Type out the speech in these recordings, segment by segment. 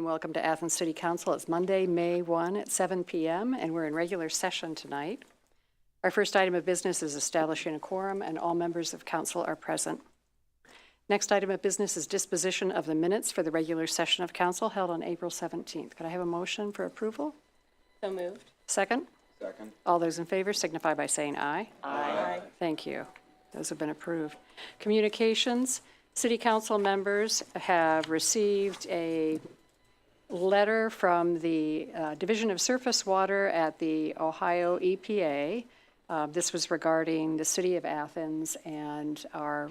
and welcome to Athens City Council. It's Monday, May 1 at 7 p.m. and we're in regular session tonight. Our first item of business is establishing a quorum, and all members of council are present. Next item of business is disposition of the minutes for the regular session of council held on April 17th. Could I have a motion for approval? So moved. Second? Second. All those in favor signify by saying aye. Aye. Thank you. Those have been approved. Communications. City council members have received a letter from the Division of Surface Water at the Ohio EPA. This was regarding the city of Athens and our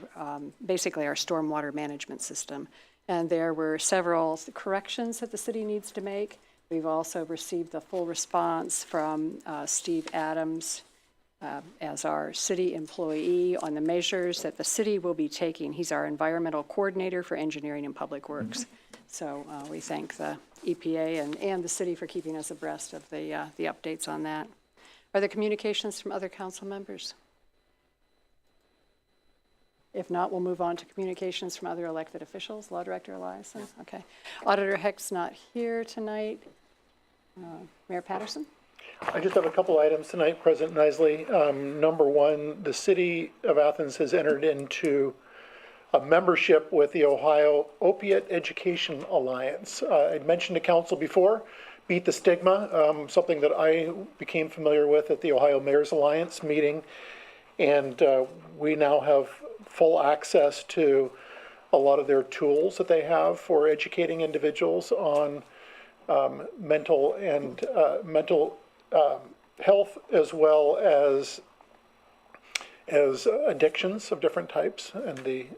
basically our stormwater management system. And there were several corrections that the city needs to make. We've also received the full response from Steve Adams as our city employee on the measures that the city will be taking. He's our environmental coordinator for engineering and public works. So we thank the EPA and the city for keeping us abreast of the updates on that. Are there communications from other council members? If not, we'll move on to communications from other elected officials. Law Director Eliason? Okay. Auditor Heck's not here tonight. Mayor Patterson? I just have a couple items tonight, President Nisley. Number one, the City of Athens has entered into a membership with the Ohio Opiate Education Alliance. I'd mentioned to council before, Beat the Stigma, something that I became familiar with at the Ohio Mayor's Alliance meeting. And we now have full access to a lot of their tools that they have for educating individuals on mental health, as well as addictions of different types and the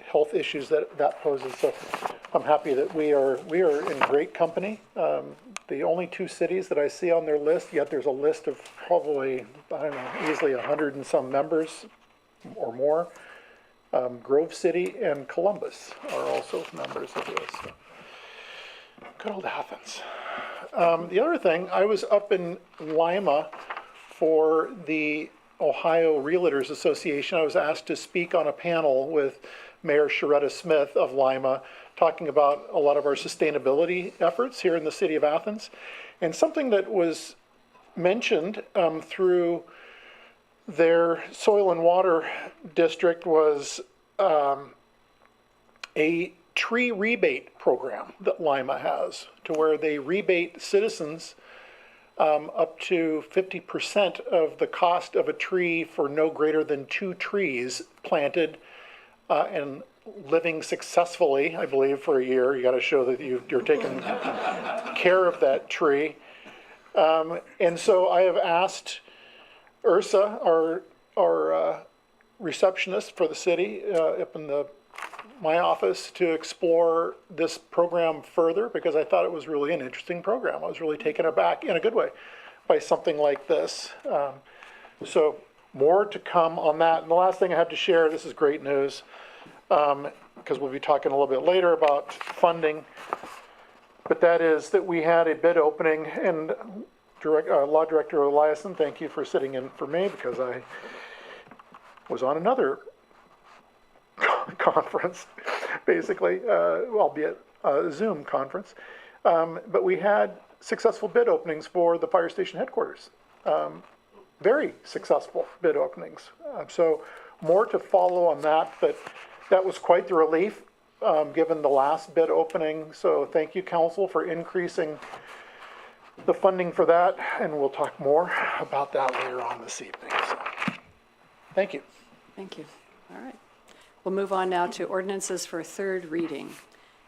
health issues that poses. So I'm happy that we are in great company. The only two cities that I see on their list, yet there's a list of probably, I don't know, easily 100 and some members or more. Grove City and Columbus are also members of this. So, good old Athens. The other thing, I was up in Lima for the Ohio Realtors Association. I was asked to speak on a panel with Mayor Sharetta Smith of Lima, talking about a lot of our sustainability efforts here in the city of Athens. And something that was mentioned through their soil and water district was a tree rebate program that Lima has, to where they rebate citizens up to 50% of the cost of a tree for no greater than 2 trees planted and living successfully, I believe, for a year. You got to show that you're taking care of that tree. And so I have asked Ursa, our receptionist for the city, up in my office, to explore this program further, because I thought it was really an interesting program. I was really taken aback in a good way by something like this. So more to come on that. And the last thing I have to share, this is great news, because we'll be talking a little bit later about funding, but that is that we had a bid opening, and Law Director Eliason, thank you for sitting in for me, because I was on another conference, basically, albeit a Zoom conference. But we had successful bid openings for the fire station headquarters. Very successful bid openings. So more to follow on that, but that was quite the relief given the last bid opening. So thank you, council, for increasing the funding for that, and we'll talk more about that later on this evening. So, thank you. Thank you. All right. We'll move on now to ordinances for third reading.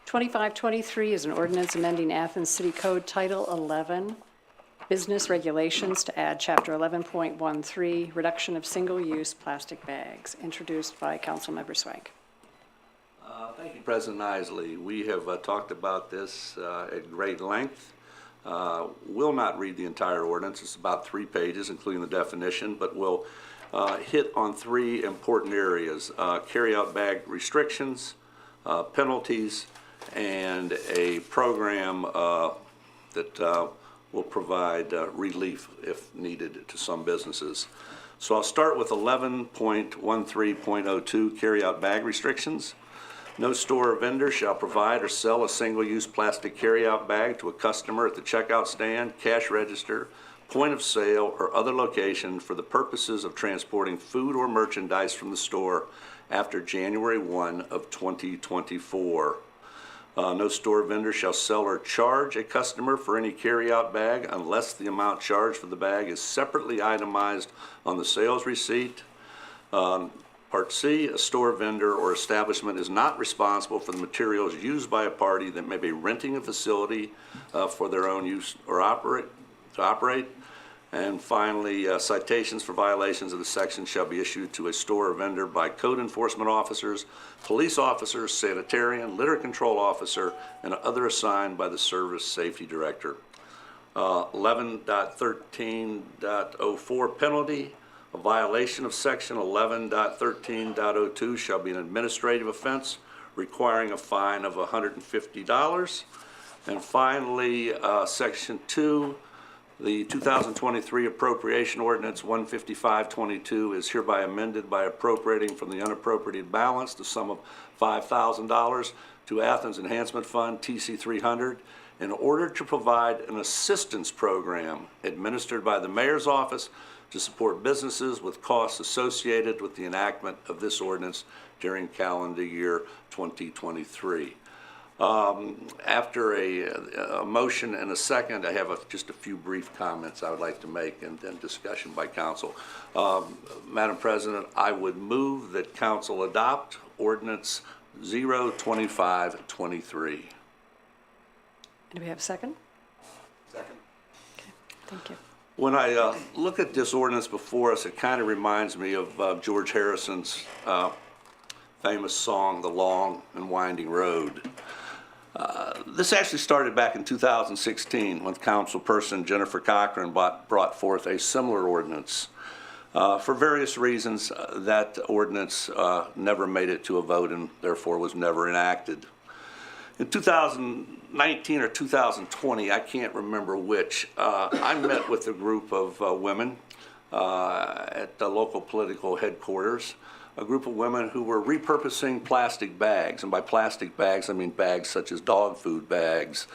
2523 is an ordinance amending Athens City Code Title 11, Business Regulations, to add Chapter 11.13, Reduction of Single-Use Plastic Bags, introduced by Councilmember Swank. Thank you, President Isley. We have talked about this at great length. We'll not read the entire ordinance. It's about 3 pages, including the definition, but we'll hit on 3 important areas: carry-out bag restrictions, penalties, and a program that will provide relief if needed to some businesses. So I'll start with 11.13.02, carry-out bag restrictions. No store or vendor shall provide or sell a single-use plastic carryout bag to a customer at the checkout stand, cash register, point of sale, or other location for the purposes of transporting food or merchandise from the store after January 1 of 2024. No store or vendor shall sell or charge a customer for any carryout bag unless the amount charged for the bag is separately itemized on the sales receipt. Part C, a store, vendor, or establishment is not responsible for the materials used by a party that may be renting a facility for their own use or operate. And finally, citations for violations of the section shall be issued to a store or vendor by code enforcement officers, police officers, sanitarian, litter control officer, and other assigned by the service safety director. 11.13.04 penalty. A violation of section 11.13.02 shall be an administrative offense requiring a fine of $150. And finally, section 2, the 2023 appropriation ordinance 15522 is hereby amended by appropriating from the unappropriated balance the sum of $5,000 to Athens Enhancement Fund TC 300 in order to provide an assistance program administered by the mayor's office to support businesses with costs associated with the enactment of this ordinance during calendar year 2023. After a motion and a second, I have just a few brief comments I would like to make and then discussion by council. Madam President, I would move that council adopt ordinance 02523. Do we have a second? Second. Okay, thank you. When I look at this ordinance before us, it kind of reminds me of George Harrison's famous song, The Long and Winding Road. This actually started back in 2016 when councilperson Jennifer Cochran brought forth a similar ordinance. For various reasons, that ordinance never made it to a vote and therefore was never enacted. In 2019 or 2020, I can't remember which, I met with a group of women at the local political headquarters, a group of women who were repurposing plastic bags. And by plastic bags, I mean bags such as dog food bags,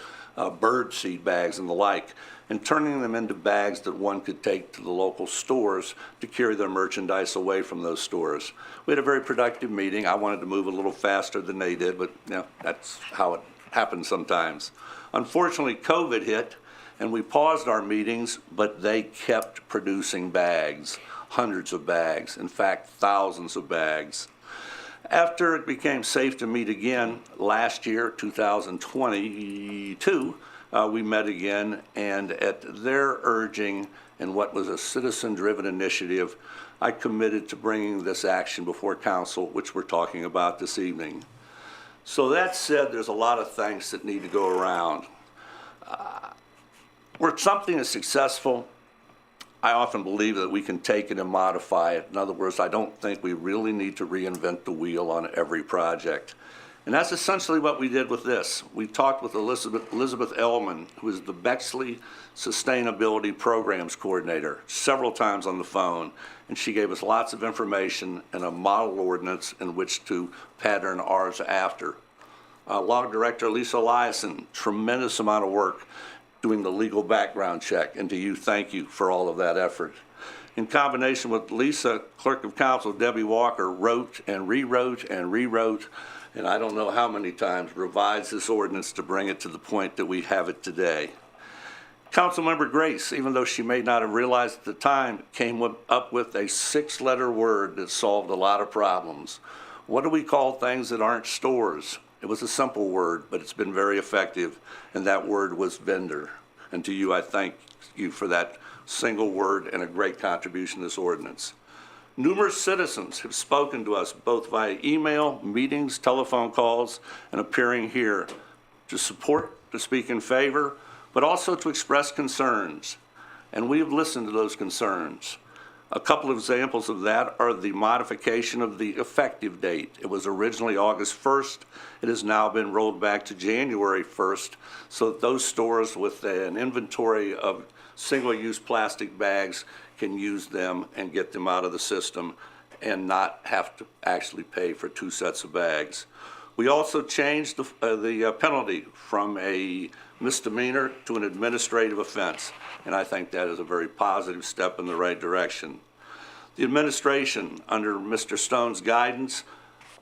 bird seed bags, and the like, and turning them into bags that one could take to the local stores to carry their merchandise away from those stores. We had a very productive meeting. I wanted to move a little faster than they did, but you know, that's how it happens sometimes. Unfortunately, COVID hit, and we paused our meetings, but they kept producing bags, hundreds of bags, in fact, thousands of bags. After it became safe to meet again last year, 2022, we met again, and at their urging and what was a citizen-driven initiative, I committed to bringing this action before council, which we're talking about this evening. So that said, there's a lot of things that need to go around. Where something is successful, I often believe that we can take it and modify it. In other words, I don't think we really need to reinvent the wheel on every project. And that's essentially what we did with this. We talked with Elizabeth Ellman, who is the Bexley Sustainability Programs Coordinator, several times on the phone, and she gave us lots of information and a model ordinance in which to pattern ours after. Law Director Lisa Eliason, tremendous amount of work doing the legal background check, and to you, thank you for all of that effort. In combination with Lisa, Clerk of Council Debbie Walker wrote and rewrote, and I don't know how many times, revised this ordinance to bring it to the point that we have it today. Councilmember Grace, even though she may not have realized at the time, came up with a 6-letter word that solved a lot of problems. What do we call things that aren't stores? It was a simple word, but it's been very effective, and that word was vendor. And to you, I thank you for that single word and a great contribution to this ordinance. Numerous citizens have spoken to us both via email, meetings, telephone calls, and appearing here to support, to speak in favor, but also to express concerns. And we have listened to those concerns. A couple of examples of that are the modification of the effective date. It was originally August 1st. It has now been rolled back to January 1st so that those stores with an inventory of single-use plastic bags can use them and get them out of the system and not have to actually pay for 2 sets of bags. We also changed the penalty from a misdemeanor to an administrative offense, and I think that is a very positive step in the right direction. The administration, under Mr. Stone's guidance,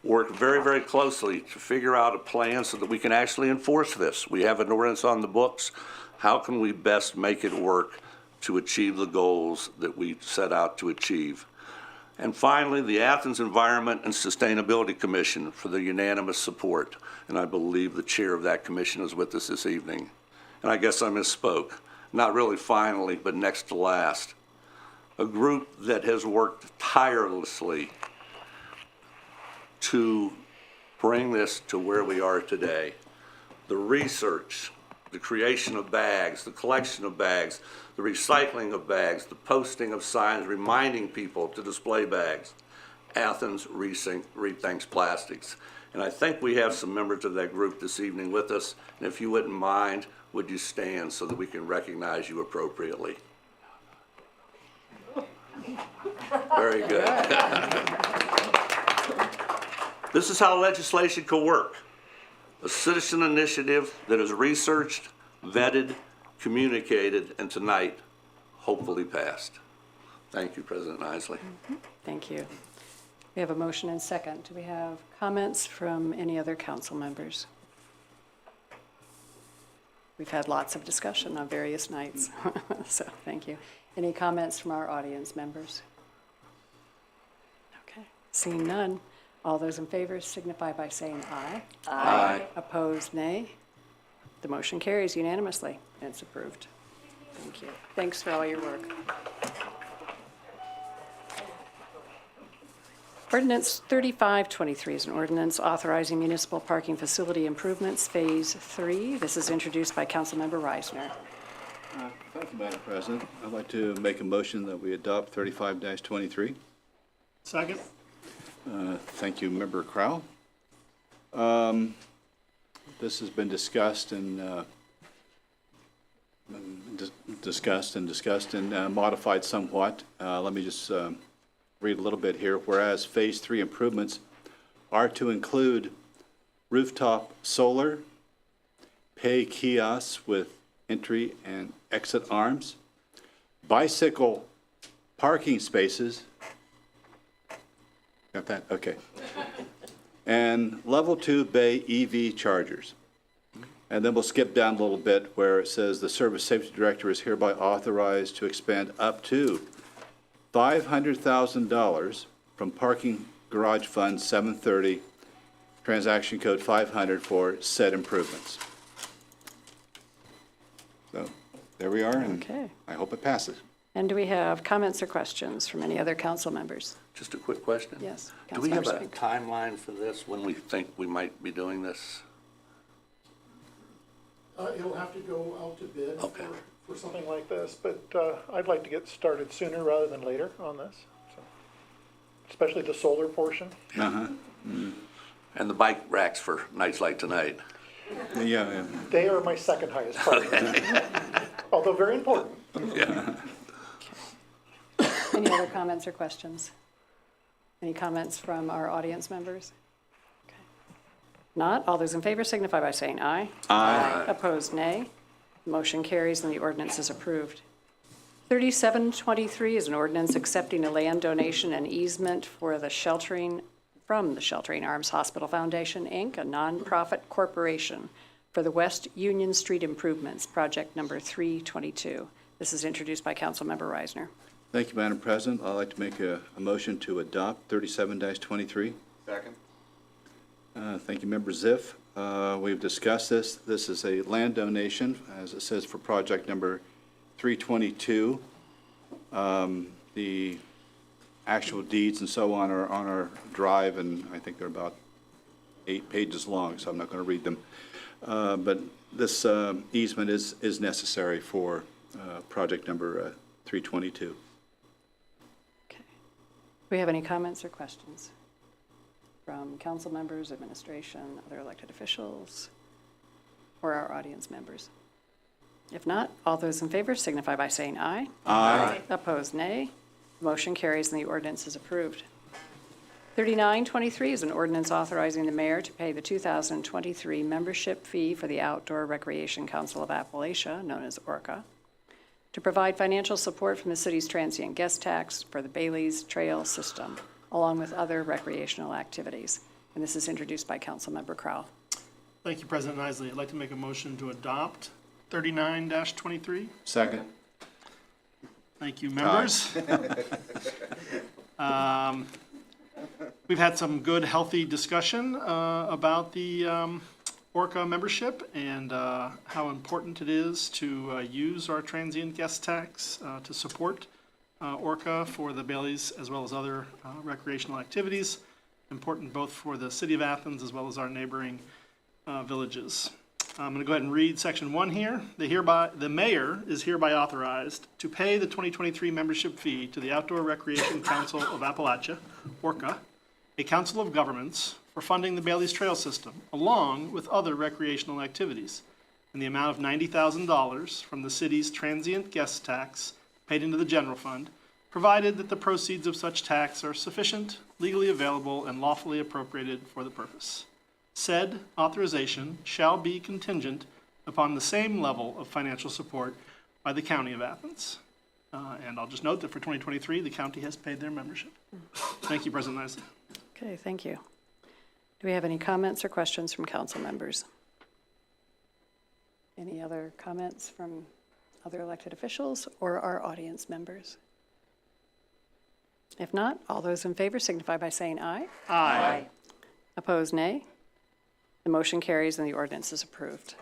worked very, very closely to figure out a plan so that we can actually enforce this. We have an ordinance on the books. How can we best make it work to achieve the goals that we set out to achieve? And finally, the Athens Environment and Sustainability Commission for the unanimous support. And I believe the chair of that commission is with us this evening. And I guess I misspoke. Not really finally, but next to last. A group that has worked tirelessly to bring this to where we are today. The research, the creation of bags, the collection of bags, the recycling of bags, the posting of signs reminding people to display bags. Athens rethinks plastics. And I think we have some members of that group this evening with us. And if you wouldn't mind, would you stand so that we can recognize you appropriately? Very good. This is how legislation can work. A citizen initiative that is researched, vetted, communicated, and tonight, hopefully passed. Thank you, President Isley. Thank you. We have a motion and second. Do we have comments from any other council members? We've had lots of discussion on various nights, so thank you. Any comments from our audience members? Okay, seeing none. All those in favor signify by saying aye. Aye. Opposed, nay. The motion carries unanimously, and it's approved. Thank you. Thanks for all your work. Ordinance 3523 is an ordinance authorizing municipal parking facility improvements, Phase 3. This is introduced by Councilmember Reisner. Thank you, Madam President. I'd like to make a motion that we adopt 35-23. Second? Thank you, Member Crowell. This has been discussed and modified somewhat. Let me just read a little bit here. Whereas Phase 3 improvements are to include rooftop solar, pay kiosks with entry and exit arms, bicycle parking spaces. Got that? Okay. And level 2 bay EV chargers. And then we'll skip down a little bit where it says the Service Safety Director is hereby authorized to expend up to $500,000 from Parking Garage Fund 730, transaction code 500 for said improvements. So there we are, and Okay. I hope it passes. And do we have comments or questions from any other council members? Just a quick question. Yes, Do we have a Councilmember Spink. timeline for this, when we think we might be doing this? It'll have to go out to bid Okay. for something like this, but I'd like to get started sooner rather than later on this, so. Especially the solar portion. And the bike racks for nights like tonight. Yeah. They are my second highest priority, although very important. Yeah. Any other comments or questions? Any comments from our audience members? Okay. Not, all those in favor signify by saying aye. Aye. Opposed, nay. Motion carries and the ordinance is approved. 3723 is an ordinance accepting a land donation and easement for the Sheltering Arms Hospital Foundation, Inc., a nonprofit corporation, for the West Union Street Improvements, project number 322. This is introduced by Councilmember Reisner. Thank you, Madam President. I'd like to make a motion to adopt 37-23. Second. Thank you, Member Ziff. We've discussed this. This is a land donation, as it says, for project number 322. The actual deeds and so on are on our drive, and I think they're about 8 pages long, so I'm not going to read them. But this easement is necessary for project number 322. Okay. Do we have any comments or questions from council members, administration, other elected officials, or our audience members? If not, all those in favor signify by saying aye. Aye. Opposed, nay. Motion carries and the ordinance is approved. 3923 is an ordinance authorizing the mayor to pay the 2023 membership fee for the Outdoor Recreation Council of Appalachia, known as ORCA, to provide financial support from the city's transient guest tax for the Bailey's Trail System, along with other recreational activities. And this is introduced by Councilmember Crowell. Thank you, President Isley. I'd like to make a motion to adopt 39-23. Second. Thank you, members. We've had some good, healthy discussion about the ORCA membership and how important it is to use our transient guest tax to support ORCA for the Baileys as well as other recreational activities, important both for the city of Athens as well as our neighboring villages. I'm going to go ahead and read section 1 here. The mayor is hereby authorized to pay the 2023 membership fee to the Outdoor Recreation Council of Appalachia, ORCA, a council of governments, for funding the Bailey's Trail System, along with other recreational activities, in the amount of $90,000 from the city's transient guest tax paid into the general fund, provided that the proceeds of such tax are sufficient, legally available, and lawfully appropriated for the purpose. Said authorization shall be contingent upon the same level of financial support by the County of Athens. And I'll just note that for 2023, the county has paid their membership. Thank you, President Isley. Okay, thank you. Do we have any comments or questions from council members? Any other comments from other elected officials or our audience members? If not, all those in favor signify by saying aye. Aye. Opposed, nay. The motion carries and the ordinance is approved.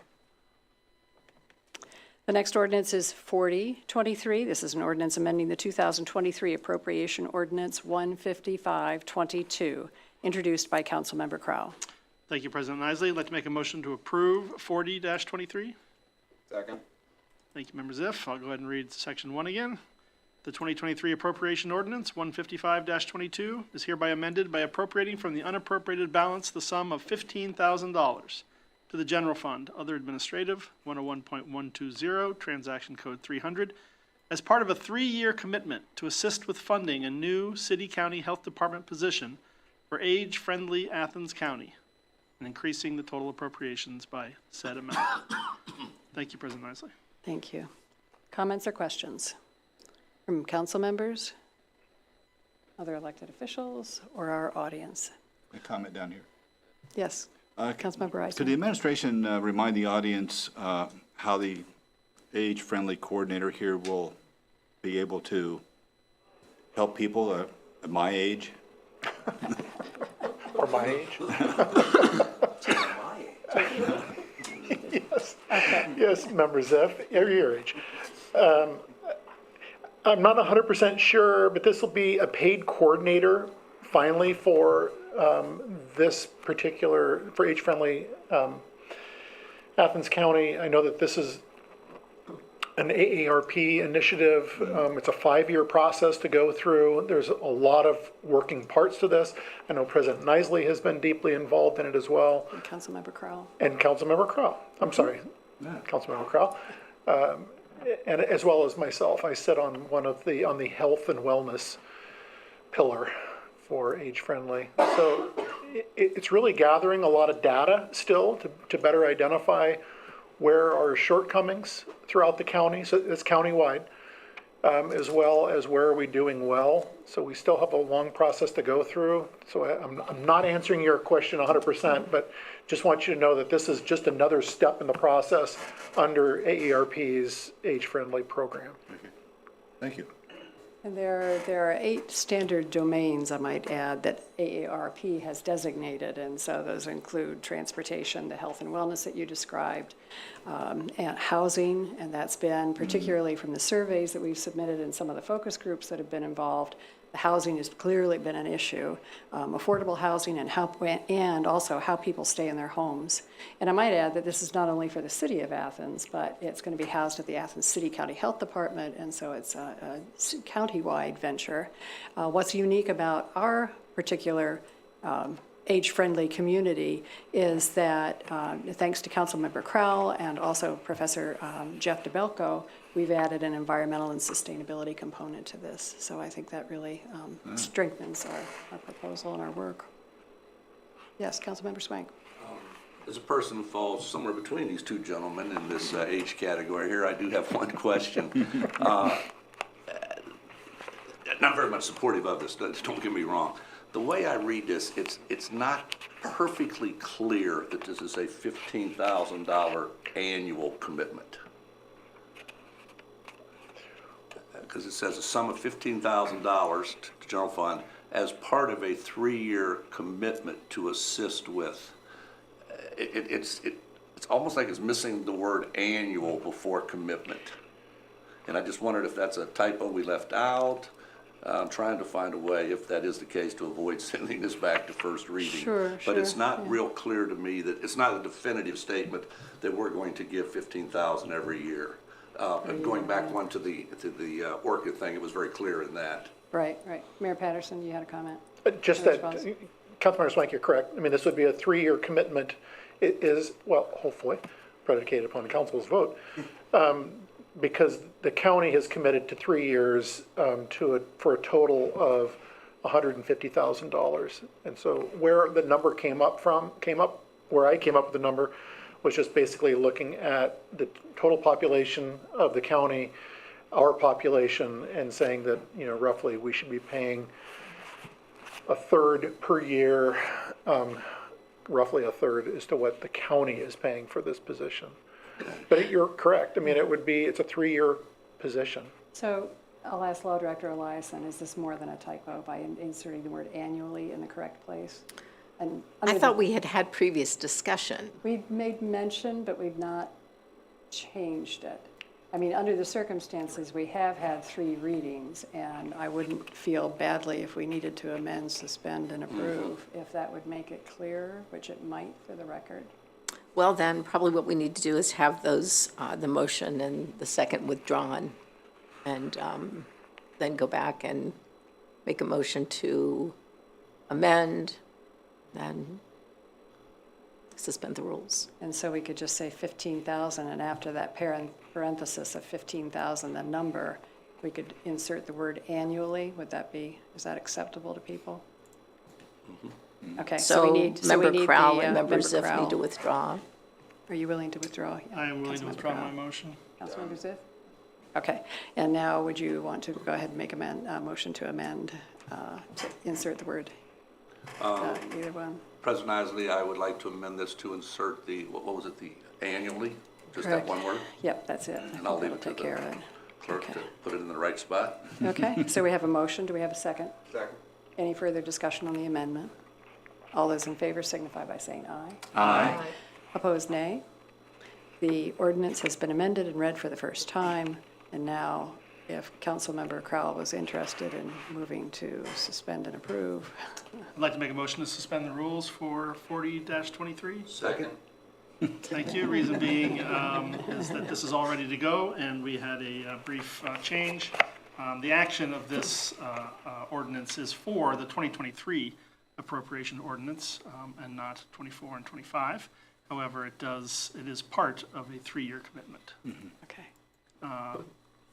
The next ordinance is 4023. This is an ordinance amending the 2023 Appropriation Ordinance 15522, introduced by Councilmember Crowell. Thank you, President Isley. I'd like to make a motion to approve 40-23. Second. Thank you, Member Ziff. I'll go ahead and read section 1 again. The 2023 Appropriation Ordinance 155-22 is hereby amended by appropriating from the unappropriated balance the sum of $15,000 to the General Fund, Other Administrative, 101.120, Transaction Code 300, as part of a 3-year commitment to assist with funding a new city-county health department position for age-friendly Athens County, and increasing the total appropriations by said amount. Thank you, President Isley. Thank you. Comments or questions from council members, other elected officials, or our audience? A comment down here. Yes, Councilmember Could the Eisner. administration remind the audience how the age-friendly coordinator here will be able to help people at my age? Or my age? Yes, yes, Member Zeff, your age. I'm not 100% sure, but this will be a paid coordinator finally for this particular, for age-friendly Athens County. I know that this is an AARP initiative. It's a 5-year process to go through. There's a lot of working parts to this. I know President Isley has been deeply involved in it as well, Councilmember Crowell. and Councilmember Crowell. I'm sorry, Councilmember Crowell. And as well as myself, I sit on on the health and wellness pillar for age-friendly. So it's really gathering a lot of data still to better identify where are shortcomings throughout the county, so it's countywide, as well as where are we doing well. So we still have a long process to go through. So I'm not answering your question 100%, but just want you to know that this is just another step in the process under AARP's age-friendly program. Thank you. And there are 8 standard domains, I might add, that AARP has designated, and so those include transportation, the health and wellness that you described, and housing, and that's been particularly from the surveys that we've submitted and some of the focus groups that have been involved. The housing has clearly been an issue, affordable housing and also how people stay in their homes. And I might add that this is not only for the city of Athens, but it's going to be housed at the Athens City County Health Department, and so it's a county-wide venture. What's unique about our particular age-friendly community is that, thanks to Councilmember Crowell and also Professor Jeff DeBelko, we've added an environmental and sustainability component to this. So I think that really strengthens our proposal and our work. Yes, Councilmember Swank. As a person who falls somewhere between these two gentlemen in this age category here, I do have one question. Not very much supportive of this, don't get me wrong. The way I read this, it's not perfectly clear that this is a $15,000 annual commitment. Because it says a sum of $15,000 to general fund as part of a 3-year commitment to assist with. It's almost like it's missing the word annual before commitment. And I just wondered if that's a typo we left out. I'm trying to find a way, if that is the case, to avoid sending this back to first reading. Sure, But it's sure, not yeah. real clear to me that, it's not a definitive statement that we're going to give $15,000 every year. Going back one to the Orca thing, it was very clear in that. Right. Mayor Patterson, you had a comment? Just Your that, response? Councilmember Swank, you're correct. I mean, this would be a 3-year commitment. It is, well, hopefully, predicated upon the council's vote, because the county has committed to 3 years for a total of $150,000. And so where the number where I came up with the number was just basically looking at the total population of the county, our population, and saying that, roughly we should be paying a third per year, roughly a third as to what the county is paying for this position. But you're correct. I mean, it's a 3-year position. So I'll ask Law Director Eliason, is this more than a typo by inserting the word annually in the correct place? And I thought we had had previous discussion. we've made mention, but we've not changed it. I mean, under the circumstances, we have had 3 readings, and I wouldn't feel badly if we needed to amend, suspend, and approve, if that would make it clearer, which it might for the record. Well, then, probably what we need to do is have those, the motion and the second withdrawn, and then go back and make a motion to amend, and suspend the rules. And so we could just say 15,000, and after that parenthesis of 15,000, the number, we could insert the word annually. Is that acceptable to people? Okay, so we So need Member the, Crowell and Member Member Ziff need Crowell. to withdraw. Are you willing to withdraw? I am willing to Councilmember withdraw my Crowell. motion. Councilmember Ziff? Okay, and now would you want to go ahead and make a motion to amend, to insert the word, either one? President Isley, I would like to amend this to insert the, what was it, the annually? Just that Correct. one word? Yep, that's it. I And think I'll leave that'll it to take the care of it. clerk Okay. to put it in the right spot. Okay, so we have a motion. Do we have a second? Second. Any further discussion on the amendment? All those in favor signify by saying aye. Aye. Opposed, nay. The ordinance has been amended and read for the first time, and now, if Councilmember Crowell was interested in moving to suspend and approve, I'd like to make a motion to suspend the rules for 40-23. Second. Thank you. Reason being is that this is all ready to go, and we had a brief change. The action of this ordinance is for the 2023 appropriation ordinance and not 24 and 25. However, it is part of a 3-year commitment. okay.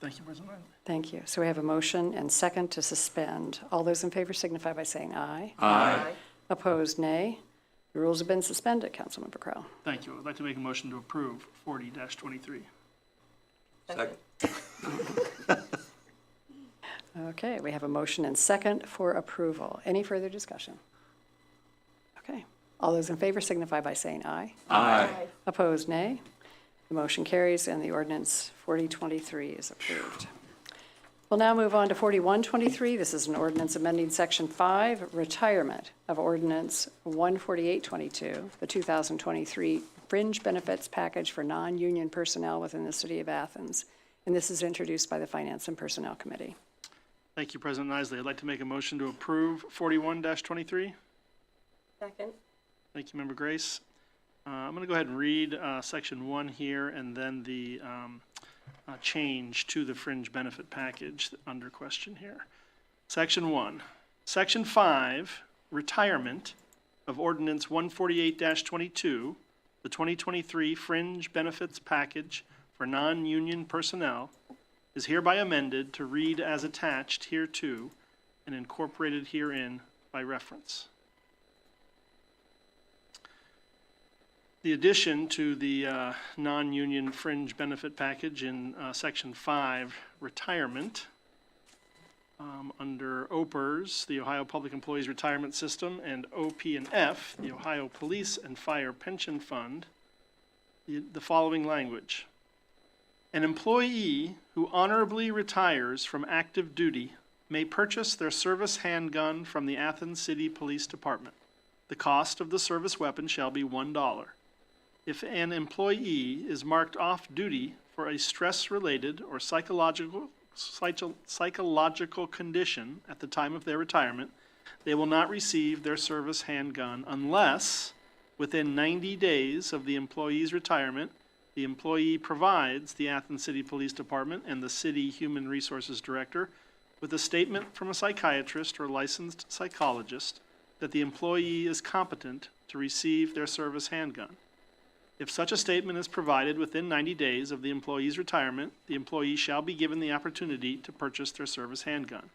Thank you, President Riley. Thank you. So we have a motion and second to suspend. All those in favor signify by saying aye. Aye. Opposed, nay. The rules have been suspended, Councilmember Crowell. Thank you. I'd like to make a motion to approve 40-23. Second. Okay, we have a motion and second for approval. Any further discussion? Okay. All those in favor signify by saying aye. Aye. Opposed, nay. The motion carries and the ordinance 4023 is approved. We'll now move on to 4123. This is an ordinance amending Section 5, retirement of Ordinance 14822, the 2023 fringe benefits package for non-union personnel within the city of Athens. And this is introduced by the Finance and Personnel Committee. Thank you, President Isley. I'd like to make a motion to approve 41-23. Second. Thank you, Member Grace. I'm going to go ahead and read Section 1 here and then the change to the fringe benefit package under question here. Section 1. Section 5, retirement of Ordinance 148-22, the 2023 Fringe Benefits Package for non-union personnel, is hereby amended to read as attached hereto and incorporated herein by reference. The addition to the non-union fringe benefit package in Section 5, retirement, under OPERS, the Ohio Public Employees Retirement System, and OP&F, the Ohio Police and Fire Pension Fund, the following language. An employee who honorably retires from active duty may purchase their service handgun from the Athens City Police Department. The cost of the service weapon shall be $1. If an employee is marked off duty for a stress-related or psychological condition at the time of their retirement, they will not receive their service handgun unless, within 90 days of the employee's retirement, the employee provides the Athens City Police Department and the City Human Resources Director with a statement from a psychiatrist or licensed psychologist that the employee is competent to receive their service handgun. If such a statement is provided within 90 days of the employee's retirement, the employee shall be given the opportunity to purchase their service handgun.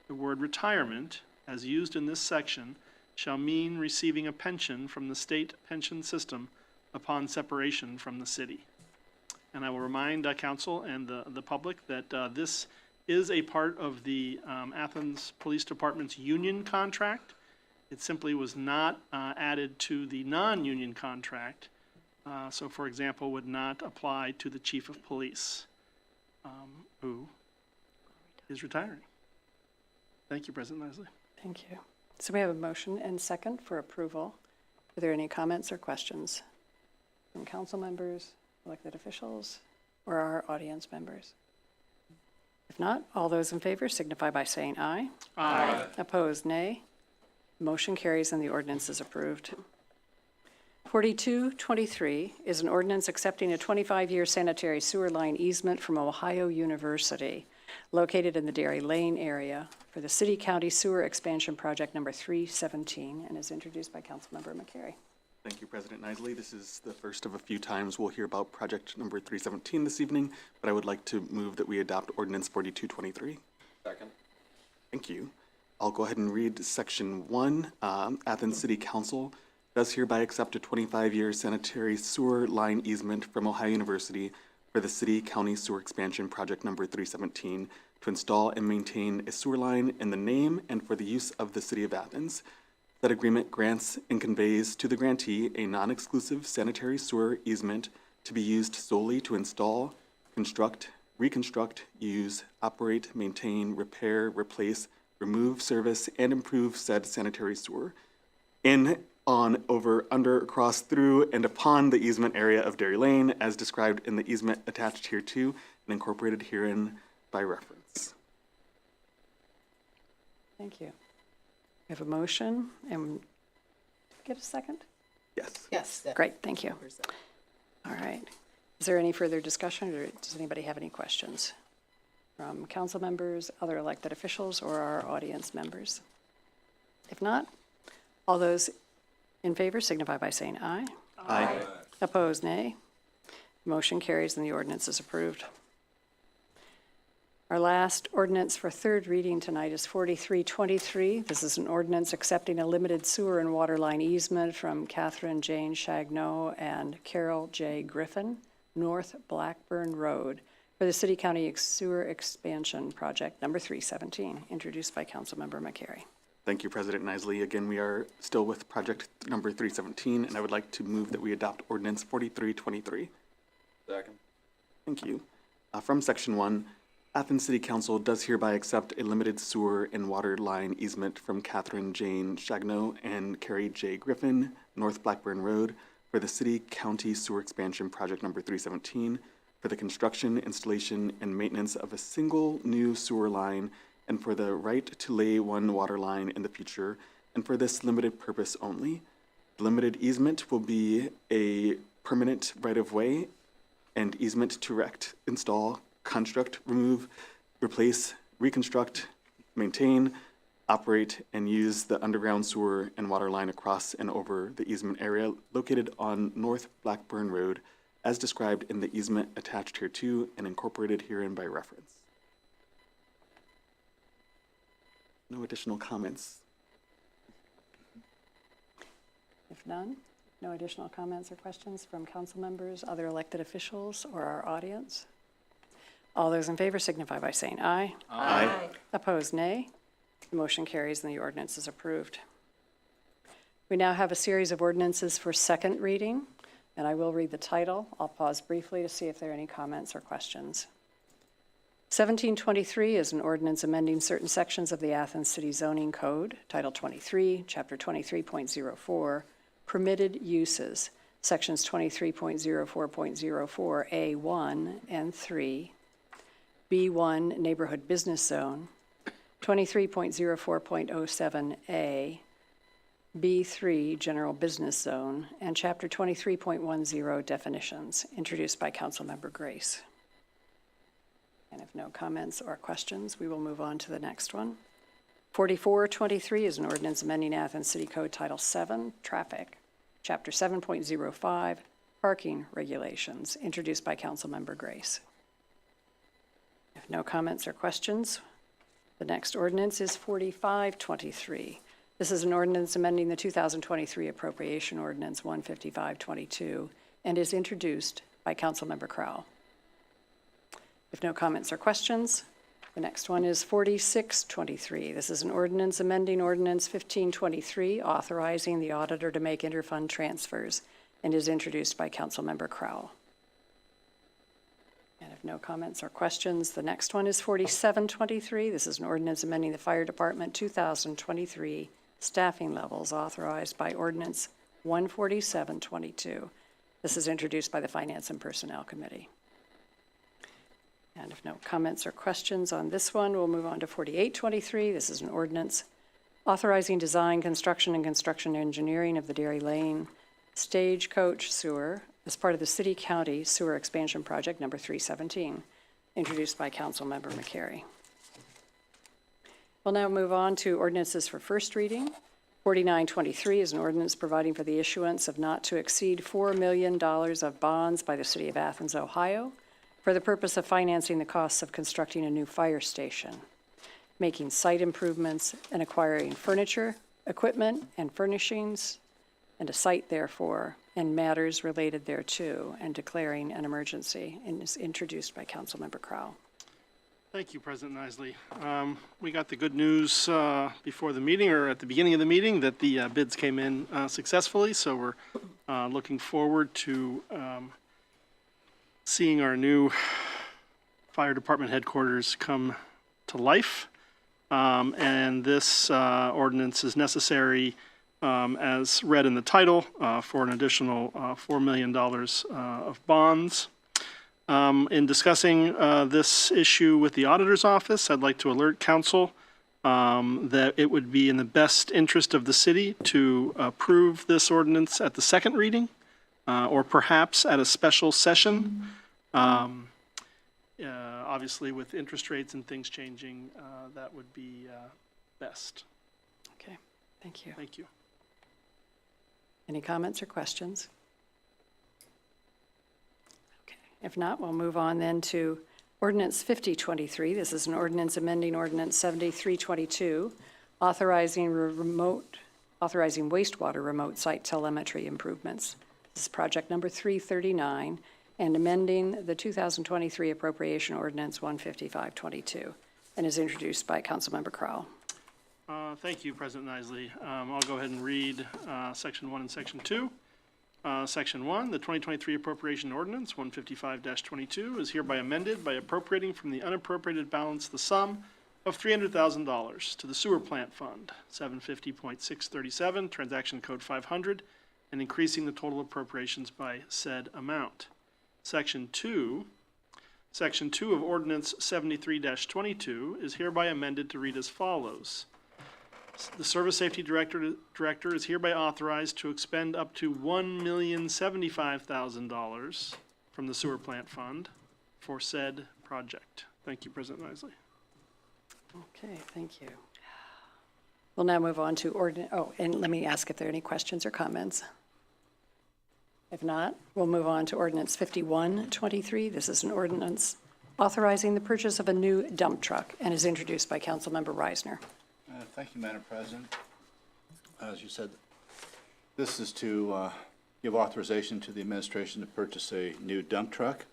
The word retirement, as used in this section, shall mean receiving a pension from the state pension system upon separation from the city. And I will remind council and the public that this is a part of the Athens Police Department's union contract. It simply was not added to the non-union contract. So, for example, would not apply to the chief of police, who is retiring. Thank you, President Leslie. Thank you. So we have a motion and second for approval. Are there any comments or questions from council members, elected officials, or our audience members? If not, all those in favor signify by saying aye. Aye. Opposed, nay. Motion carries and the ordinance is approved. 4223 is an ordinance accepting a 25-year sanitary sewer line easement from Ohio University located in the Dairy Lane area for the City County Sewer Expansion Project number 317 and is introduced by Councilmember McCary. Thank you, President Nisley. This is the first of a few times we'll hear about project number 317 this evening, but I would like to move that we adopt ordinance 4223. Second. Thank you. I'll go ahead and read section 1. Athens City Council does hereby accept a 25-year sanitary sewer line easement from Ohio University for the City County Sewer Expansion Project number 317 to install and maintain a sewer line in the name and for the use of the City of Athens. That agreement grants and conveys to the grantee a non-exclusive sanitary sewer easement to be used solely to install, construct, reconstruct, use, operate, maintain, repair, replace, remove, service, and improve said sanitary sewer in, on, over, under, across, through, and upon the easement area of Dairy Lane as described in the easement attached hereto and incorporated herein by reference. Thank you. We have a motion and get a second? Yes. Yes. Great, thank you. All right. Is there any further discussion or does anybody have any questions from council members, other elected officials, or our audience members? If not, all those in favor signify by saying aye. Aye. Opposed, nay. Motion carries and the ordinance is approved. Our last ordinance for third reading tonight is 4323. This is an ordinance accepting a limited sewer and water line easement from Catherine Jane Chagnon and Carol J. Griffin, North Blackburn Road, for the City County Sewer Expansion Project number 317, introduced by Councilmember McCary. Thank you, President Nisley. Again, we are still with project number 317, and I would like to move that we adopt ordinance 4323. Second. Thank you. From section 1, Athens City Council does hereby accept a limited sewer and water line easement from Catherine Jane Chagnon and Carrie J. Griffin, North Blackburn Road, for the City County Sewer Expansion Project number 317 for the construction, installation, and maintenance of a single new sewer line and for the right to lay one water line in the future, and for this limited purpose only. The limited easement will be a permanent right-of-way and easement to erect, install, construct, remove, replace, reconstruct, maintain, operate and use the underground sewer and water line across and over the easement area located on North Blackburn Road as described in the easement attached hereto and incorporated herein by reference. No additional comments. If none, no additional comments or questions from council members, other elected officials, or our audience. All those in favor signify by saying aye. Aye. Opposed, nay. The motion carries and the ordinance is approved. We now have a series of ordinances for second reading, and I will read the title. I'll pause briefly to see if there are any comments or questions. 1723 is an ordinance amending certain sections of the Athens City Zoning Code, Title 23, Chapter 23.04, Permitted Uses, Sections 23.04.04A1 and 3, B1 Neighborhood Business Zone, 23.04.07A, B3 General Business Zone, and Chapter 23.10 Definitions, introduced by Councilmember Grace. And if no comments or questions, we will move on to the next one. 4423 is an ordinance amending Athens City Code Title 7, Traffic, Chapter 7.05, Parking Regulations, introduced by Councilmember Grace. If no comments or questions, the next ordinance is 4523. This is an ordinance amending the 2023 Appropriation Ordinance 15522 and is introduced by Councilmember Crowell. If no comments or questions, the next one is 4623. This is an ordinance amending Ordinance 1523, authorizing the auditor to make interfund transfers, and is introduced by Councilmember Crowell. And if no comments or questions, the next one is 4723. This is an ordinance amending the Fire Department 2023 staffing levels, authorized by Ordinance 14722. This is introduced by the Finance and Personnel Committee. And if no comments or questions on this one, we'll move on to 4823. This is an ordinance authorizing design, construction, and construction engineering of the Dairy Lane Stagecoach Sewer as part of the City-County Sewer Expansion Project number 317, introduced by Councilmember McCary. We'll now move on to ordinances for first reading. 4923 is an ordinance providing for the issuance of not to exceed $4 million of bonds by the City of Athens, Ohio, for the purpose of financing the costs of constructing a new fire station, making site improvements, and acquiring furniture, equipment, and furnishings, and a site therefore, and matters related thereto, and declaring an emergency, and is introduced by Councilmember Crowell. Thank you, President Isley. We got the good news before the meeting, or at the beginning of the meeting, that the bids came in successfully, so we're looking forward to seeing our new fire department headquarters come to life. And this ordinance is necessary, as read in the title, for an additional $4 million of bonds. In discussing this issue with the auditor's office, I'd like to alert council that it would be in the best interest of the city to approve this ordinance at the second reading, or perhaps at a special session. Obviously, with interest rates and things changing, that would be best. Okay, thank you. Thank you. Any comments or questions? Okay, if not, we'll move on then to Ordinance 5023. This is an ordinance amending Ordinance 7322, authorizing wastewater remote site telemetry improvements. This is project number 339, and amending the 2023 Appropriation Ordinance 15522, and is introduced by Councilmember Crowell. Thank you, President Isley. I'll go ahead and read Section 1 and Section 2. Section 1, the 2023 Appropriation Ordinance 155-22 is hereby amended by appropriating from the unappropriated balance the sum of $300,000 to the Sewer Plant Fund, 750.637, Transaction Code 500, and increasing the total appropriations by said amount. Section 2 of Ordinance 73-22 is hereby amended to read as follows. The Service Safety Director is hereby authorized to expend up to $1,075,000 from the Sewer Plant Fund for said project. Thank you, President Isley. Okay, thank you. We'll now move on to and let me ask if there are any questions or comments. If not, we'll move on to ordinance 5123. This is an ordinance authorizing the purchase of a new dump truck and is introduced by Councilmember Reisner. Thank you, Madam President. As you said, this is to give authorization to the administration to purchase a new dump truck.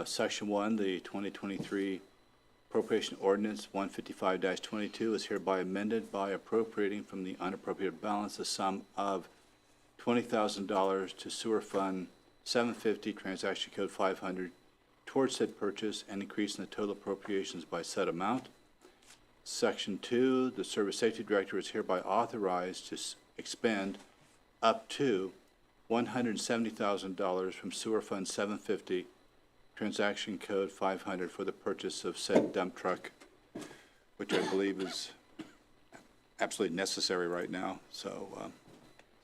Section 1, the 2023 appropriation ordinance 155-22 is hereby amended by appropriating from the unappropriated balance the sum of $20,000 to sewer fund 750, transaction code 500, towards said purchase and increasing the total appropriations by said amount. Section 2, the Service Safety Director is hereby authorized to expend up to $170,000 from sewer fund 750, transaction code 500, for the purchase of said dump truck, which I believe is absolutely necessary right now. So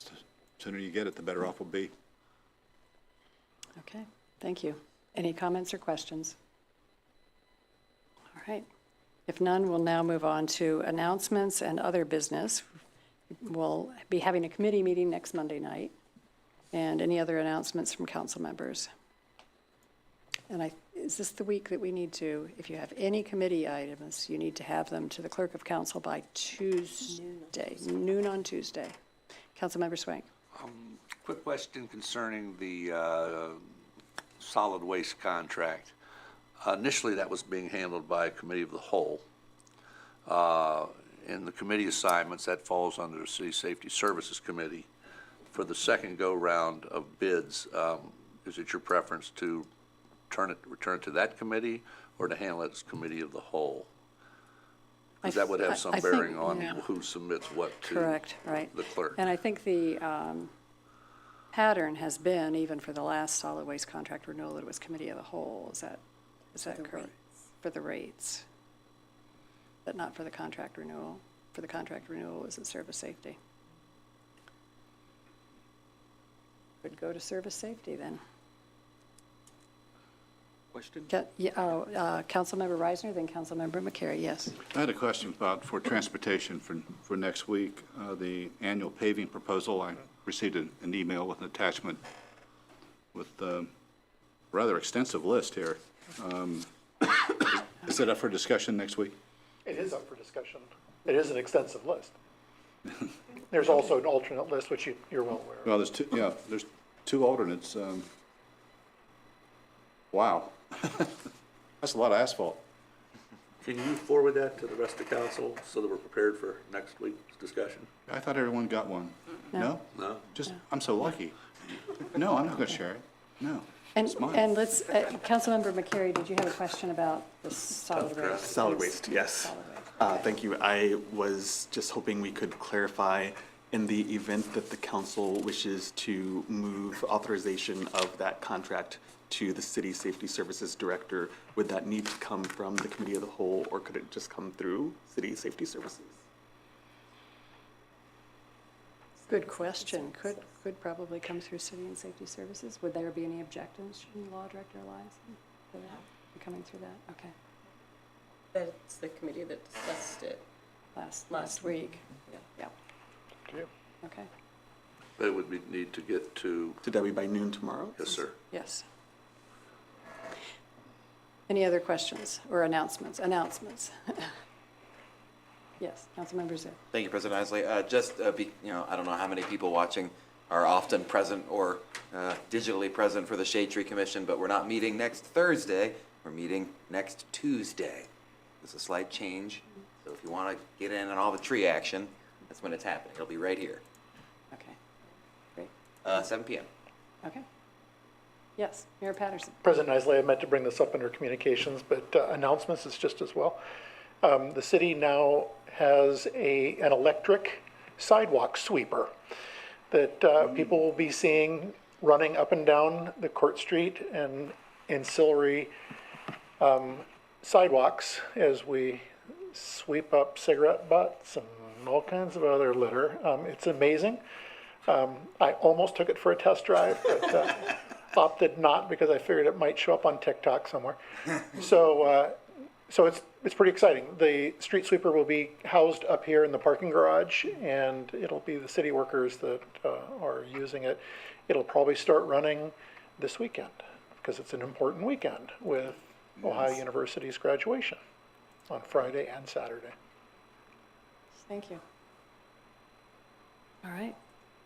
the sooner you get it, the better off we'll be. Okay, thank you. Any comments or questions? All right. If none, we'll now move on to announcements and other business. We'll be having a committee meeting next Monday night. And any other announcements from council members? And is this the week that we need to, if you have any committee items, you need to have them to the clerk of council by Tuesday, noon on Tuesday. Councilmember Swank. Quick question concerning the solid waste contract. Initially, that was being handled by a committee of the whole. In the committee assignments, that falls under the City Safety Services Committee. For the second go-round of bids, is it your preference to return it to that committee or to handle it as committee of the whole? Because that would have some I think, bearing on yeah. who submits what to Correct, right. the clerk. And I think the pattern has been, even for the last solid waste contract renewal, that it was committee of the whole. Is that correct? For the rates, but not for the contract renewal. For the contract renewal, was it service safety? Would go to service safety then. Question? Councilmember Reisner, then Councilmember McCary, yes. I had a question about for transportation for next week, the annual paving proposal. I received an email with an attachment with a rather extensive list here. Is it up for discussion next week? It is up for discussion. It is an extensive list. There's also an alternate list, which you're well aware of. Well, there's two alternates. Wow. That's a lot of asphalt. Can you forward that to the rest of council so that we're prepared for next week's discussion? I thought everyone got one. No? No? Just, I'm so lucky. No, I'm not gonna share it. No. And, It's mine. and let's, Councilmember McCary, did you have a question about the solid waste? Solid waste, yes. Solid waste. Thank you. I was just hoping we could clarify, in the event that the council wishes to move authorization of that contract to the City Safety Services Director, would that need to come from the Committee of the Whole, or could it just come through City Safety Services? Good question. Could probably come through City and Safety Services. Would there be any objections from the Law Director Eliason for that, coming through that? Okay. That's the committee that discussed it. Last week. Yeah. Yeah. Okay. But it would need to get to, To Debbie by noon tomorrow? yes, sir. Yes. Any other questions or announcements? Announcements. Yes, Councilmember Zip. Thank you, President Isley. I don't know how many people watching are often present or digitally present for the Shade Tree Commission, but we're not meeting next Thursday. We're meeting next Tuesday. It's a slight change. So if you want to get in on all the tree action, that's when it's happening. It'll be right here, Okay, great. 7 p.m. Okay. Yes, Mayor Patterson. President Isley, I meant to bring this up under communications, but announcements is just as well. The city now has an electric sidewalk sweeper that people will be seeing running up and down the Court Street and ancillary sidewalks as we sweep up cigarette butts and all kinds of other litter. It's amazing. I almost took it for a test drive, but opted not because I figured it might show up on TikTok somewhere. So it's pretty exciting. The street sweeper will be housed up here in the parking garage, and it'll be the city workers that are using it. It'll probably start running this weekend, because it's an important weekend with Ohio University's graduation on Friday and Saturday. Thank you. All right.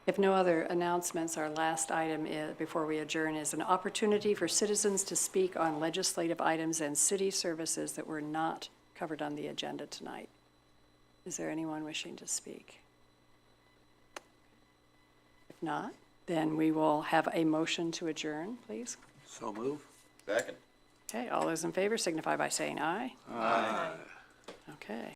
If no other announcements, our last item before we adjourn is an opportunity for citizens to speak on legislative items and city services that were not covered on the agenda tonight. Is there anyone wishing to speak? If not, then we will have a motion to adjourn, please. So move. Second. Okay, all those in favor signify by saying aye. Aye. Okay.